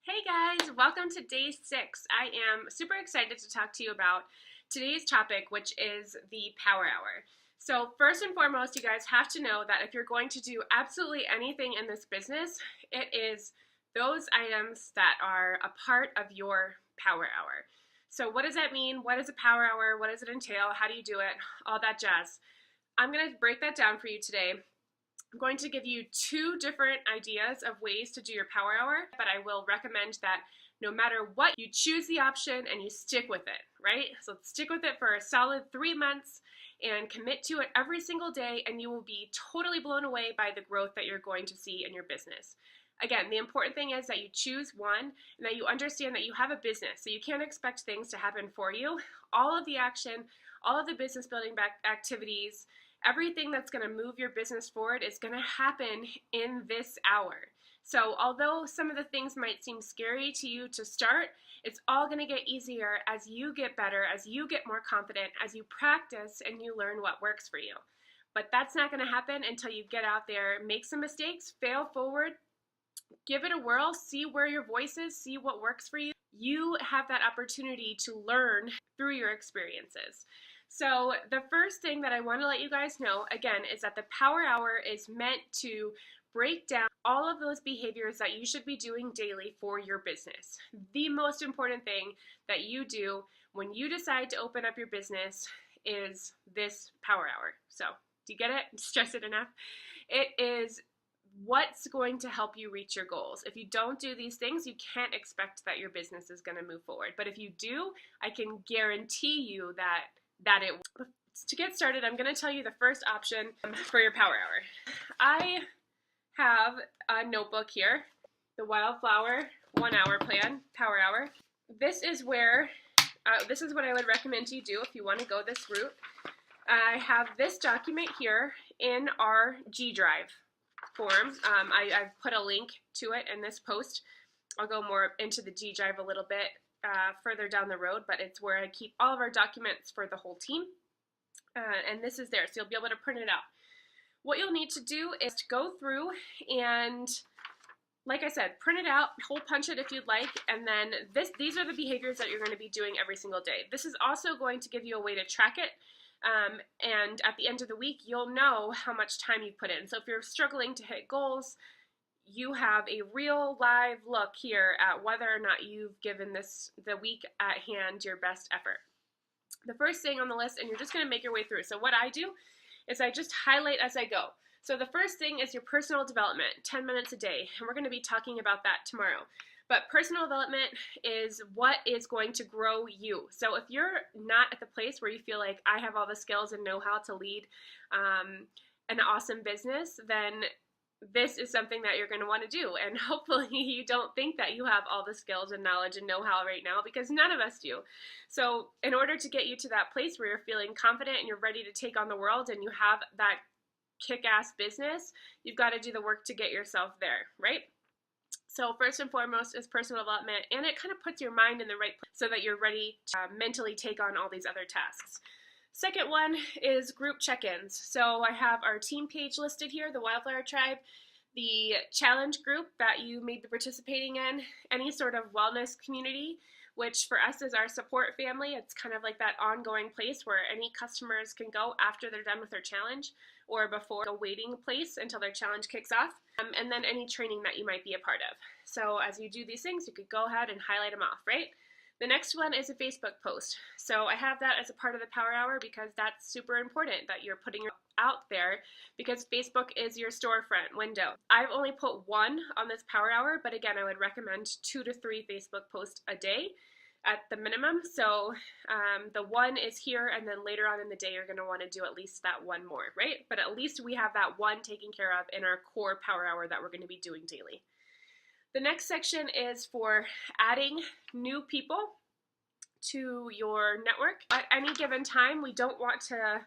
Hey guys, welcome to day 6. I am super excited to talk to you about today's topic, which is the power hour. So first and foremost, you guys have to know that if you're going to do absolutely anything in this business, it is those items that are a part of your power hour. So what does that mean? What is a power hour? What does it entail? How do you do it? All that jazz. I'm going to break that down for you today. I'm going to give you 2 different ideas of ways to do your power hour, but I will recommend that no matter what, you choose the option and you stick with it, right? So stick with it for a solid 3 months and commit to it every single day, and you will be totally blown away by the growth that you're going to see in your business. Again, the important thing is that you choose one and that you understand that you have a business, so you can't expect things to happen for you. All of the action, all of the business building activities, everything that's going to move your business forward is going to happen in this hour. So although some of the things might seem scary to you to start, it's all going to get easier as you get better, as you get more confident, as you practice and you learn what works for you. But that's not going to happen until you get out there, make some mistakes, fail forward, give it a whirl, see where your voice is, see what works for you. You have that opportunity to learn through your experiences. So the first thing that I want to let you guys know, again, is that the power hour is meant to break down all of those behaviors that you should be doing daily for your business. The most important thing that you do when you decide to open up your business is this power hour. So do you get it? Stress it enough? It is what's going to help you reach your goals. If you don't do these things, you can't expect that your business is going to move forward. But if you do, I can guarantee you that it will. To get started, I'm going to tell you the first option for your power hour. I have a notebook here, the Wildflower 1 hour plan, power hour. This is where, this is what I would recommend you do if you want to go this route. I have this document here in our G Drive form. I've put a link to it in this post. I'll go more into the G Drive a little bit further down the road, but it's where I keep all of our documents for the whole team. And this is there, so you'll be able to print it out. What you'll need to do is to go through and, like I said, print it out, hole punch it if you'd like, and then these are the behaviors that you're going to be doing every single day. This is also going to give you a way to track it, and at the end of the week, you'll know how much time you put in. So if you're struggling to hit goals, you have a real live look here at whether or not you've given the week at hand your best effort. The first thing on the list, and you're just going to make your way through. So what I do is I just highlight as I go. So the first thing is your personal development, 10 minutes a day, and we're going to be talking about that tomorrow. But personal development is what is going to grow you. So if you're not at the place where you feel like I have all the skills and know-how to lead an awesome business, then this is something that you're going to want to do. And hopefully you don't think that you have all the skills and knowledge and know-how right now, because none of us do. So in order to get you to that place where you're feeling confident and you're ready to take on the world and you have that kick-ass business, you've got to do the work to get yourself there, right? So first and foremost is personal development, and it kind of puts your mind in the right place so that you're ready to mentally take on all these other tasks. Second one is group check-ins. So I have our team page listed here, the Wildflower Tribe, the challenge group that you may be participating in, any sort of wellness community, which for us is our support family. It's kind of like that ongoing place where any customers can go after they're done with their challenge or before, a waiting place until their challenge kicks off, and then any training that you might be a part of. So as you do these things, you could go ahead and highlight them off, right? The next one is a Facebook post. So I have that as a part of the power hour because that's super important that you're putting it out there, because Facebook is your storefront window. I've only put 1 on this power hour, but again, I would recommend 2 to 3 Facebook posts a day at the minimum. So the 1 is here, and then later on in the day, you're going to want to do at least that 1 more, right? But at least we have that 1 taken care of in our core power hour that we're going to be doing daily. The next section is for adding new people to your network. At any given time, we don't want to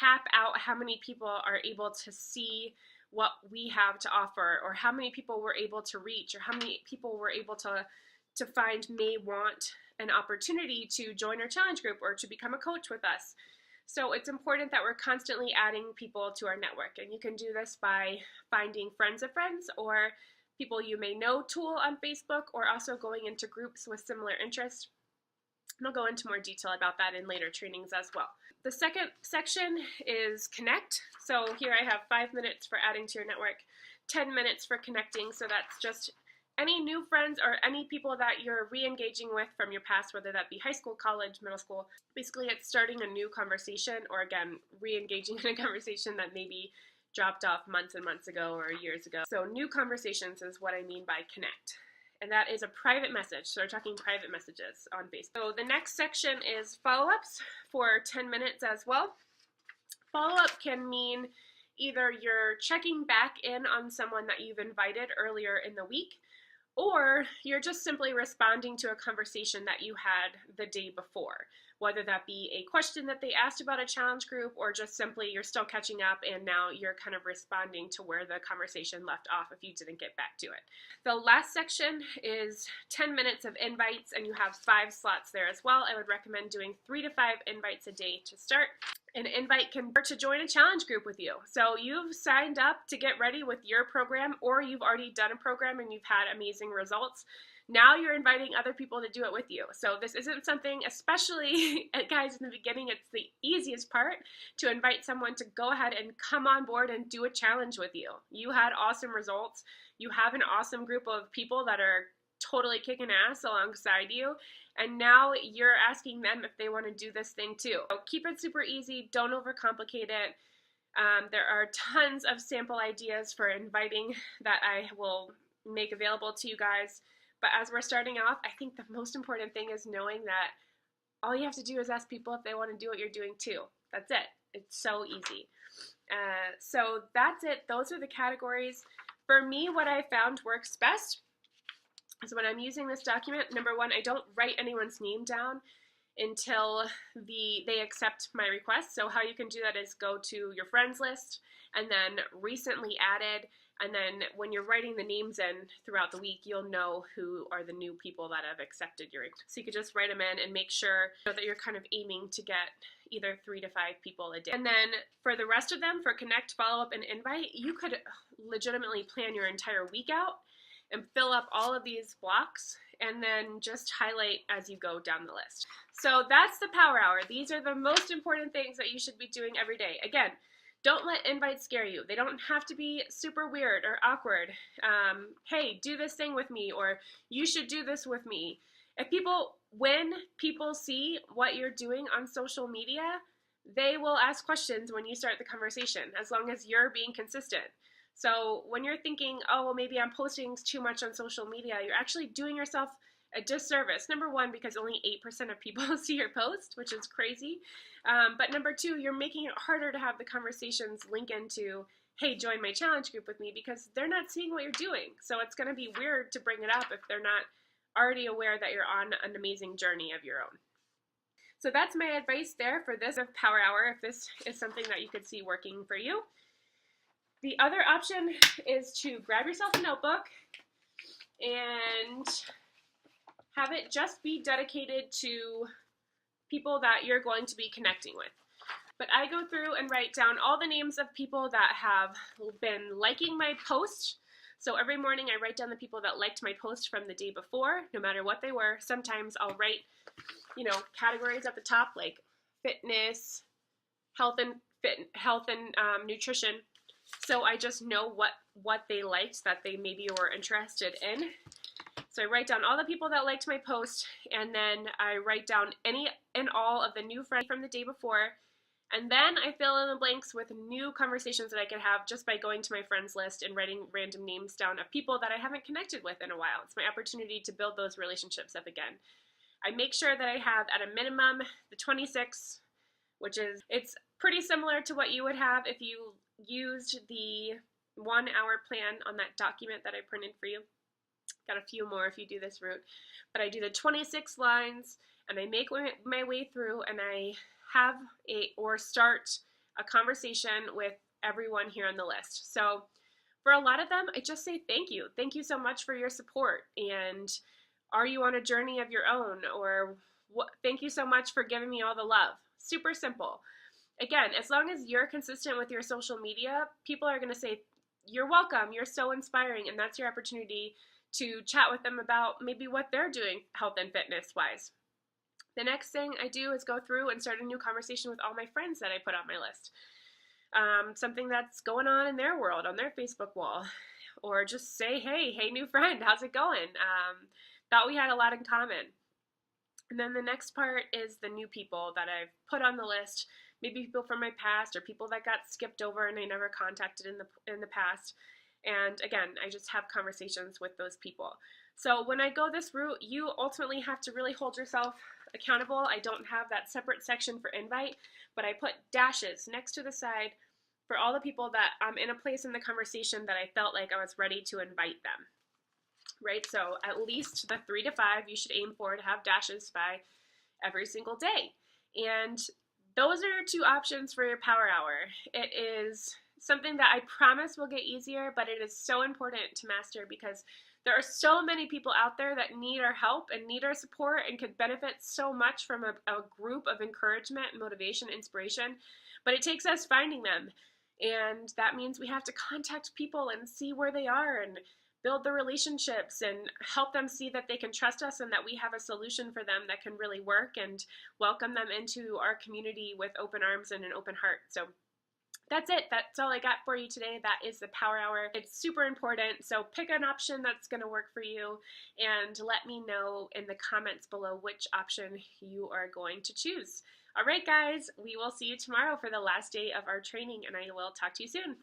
cap out how many people are able to see what we have to offer, or how many people we're able to reach, or how many people we're able to find may want an opportunity to join our challenge group or to become a coach with us. So it's important that we're constantly adding people to our network, and you can do this by finding friends of friends or people you may know tool on Facebook, or also going into groups with similar interests. And I'll go into more detail about that in later trainings as well. The second section is connect. So here I have 5 minutes for adding to your network, 10 minutes for connecting. So that's just any new friends or any people that you're re-engaging with from your past, whether that be high school, college, middle school. Basically, it's starting a new conversation, or again, re-engaging in a conversation that maybe dropped off months and months ago or years ago. So new conversations is what I mean by connect. And that is a private message. So we're talking private messages on Facebook. So the next section is follow-ups for 10 minutes as well. Follow-up can mean either you're checking back in on someone that you've invited earlier in the week, or you're just simply responding to a conversation that you had the day before, whether that be a question that they asked about a challenge group, or just simply you're still catching up and now you're kind of responding to where the conversation left off if you didn't get back to it. The last section is 10 minutes of invites, and you have 5 slots there as well. I would recommend doing 3 to 5 invites a day to start. An invite can be to join a challenge group with you. So you've signed up to get ready with your program, or you've already done a program and you've had amazing results. Now you're inviting other people to do it with you. So this isn't something, especially guys in the beginning, it's the easiest part to invite someone to go ahead and come on board and do a challenge with you. You had awesome results. You have an awesome group of people that are totally kicking ass alongside you, and now you're asking them if they want to do this thing too. So keep it super easy, don't overcomplicate it. There are tons of sample ideas for inviting that I will make available to you guys, but as we're starting off, I think the most important thing is knowing that all you have to do is ask people if they want to do what you're doing too. That's it. It's so easy. So that's it. Those are the categories. For me, what I found works best is when I'm using this document, number one, I don't write anyone's name down until they accept my request. So how you can do that is go to your friends list and then recently added, and then when you're writing the names in throughout the week, you'll know who are the new people that have accepted your request. So you could just write them in and make sure that you're kind of aiming to get either 3 to 5 people a day. And then for the rest of them, for connect, follow up, and invite, you could legitimately plan your entire week out and fill up all of these blocks and then just highlight as you go down the list. So that's the power hour. These are the most important things that you should be doing every day. Again, don't let invites scare you. They don't have to be super weird or awkward. Hey, do this thing with me, or you should do this with me. When people see what you're doing on social media, they will ask questions when you start the conversation, as long as you're being consistent. So when you're thinking, oh, well, maybe I'm posting too much on social media, you're actually doing yourself a disservice. Number one, because only 8% of people see your post, which is crazy. But number two, you're making it harder to have the conversations link into, hey, join my challenge group with me, because they're not seeing what you're doing. So it's going to be weird to bring it up if they're not already aware that you're on an amazing journey of your own. So that's my advice there for this power hour, if this is something that you could see working for you. The other option is to grab yourself a notebook and have it just be dedicated to people that you're going to be connecting with. But I go through and write down all the names of people that have been liking my post. So every morning I write down the people that liked my post from the day before, no matter what they were. Sometimes I'll write, categories at the top like fitness, health and nutrition. So I just know what they liked, that they maybe were interested in. So I write down all the people that liked my post, and then I write down any and all of the new friends from the day before, and then I fill in the blanks with new conversations that I could have just by going to my friends list and writing random names down of people that I haven't connected with in a while. It's my opportunity to build those relationships up again. I make sure that I have at a minimum the 26, it's pretty similar to what you would have if you used the 1 hour plan on that document that I printed for you. Got a few more if you do this route, but I do the 26 lines and I make my way through, and I have start a conversation with everyone here on the list. So for a lot of them, I just say thank you. Thank you so much for your support, and are you on a journey of your own, or thank you so much for giving me all the love. Super simple. Again, as long as you're consistent with your social media, people are going to say you're welcome. You're so inspiring, and that's your opportunity to chat with them about maybe what they're doing health and fitness wise. The next thing I do is go through and start a new conversation with all my friends that I put on my list. Something that's going on in their world, on their Facebook wall, or just say, hey, new friend, how's it going? Thought we had a lot in common. And then the next part is the new people that I've put on the list, maybe people from my past or people that got skipped over and I never contacted in the past. And again, I just have conversations with those people. So when I go this route, you ultimately have to really hold yourself accountable. I don't have that separate section for invite, but I put dashes next to the side for all the people that I'm in a place in the conversation that I felt like I was ready to invite them. Right? So at least the 3 to 5 you should aim for to have dashes by every single day. And those are 2 options for your power hour. It is something that I promise will get easier, but it is so important to master because there are so many people out there that need our help and need our support and could benefit so much from a group of encouragement, motivation, inspiration. But it takes us finding them. And that means we have to contact people and see where they are and build the relationships and help them see that they can trust us and that we have a solution for them that can really work, and welcome them into our community with open arms and an open heart. So that's it. That's all I got for you today. That is the power hour. It's super important. So pick an option that's going to work for you and let me know in the comments below which option you are going to choose. All right, guys, we will see you tomorrow for the last day of our training, and I will talk to you soon.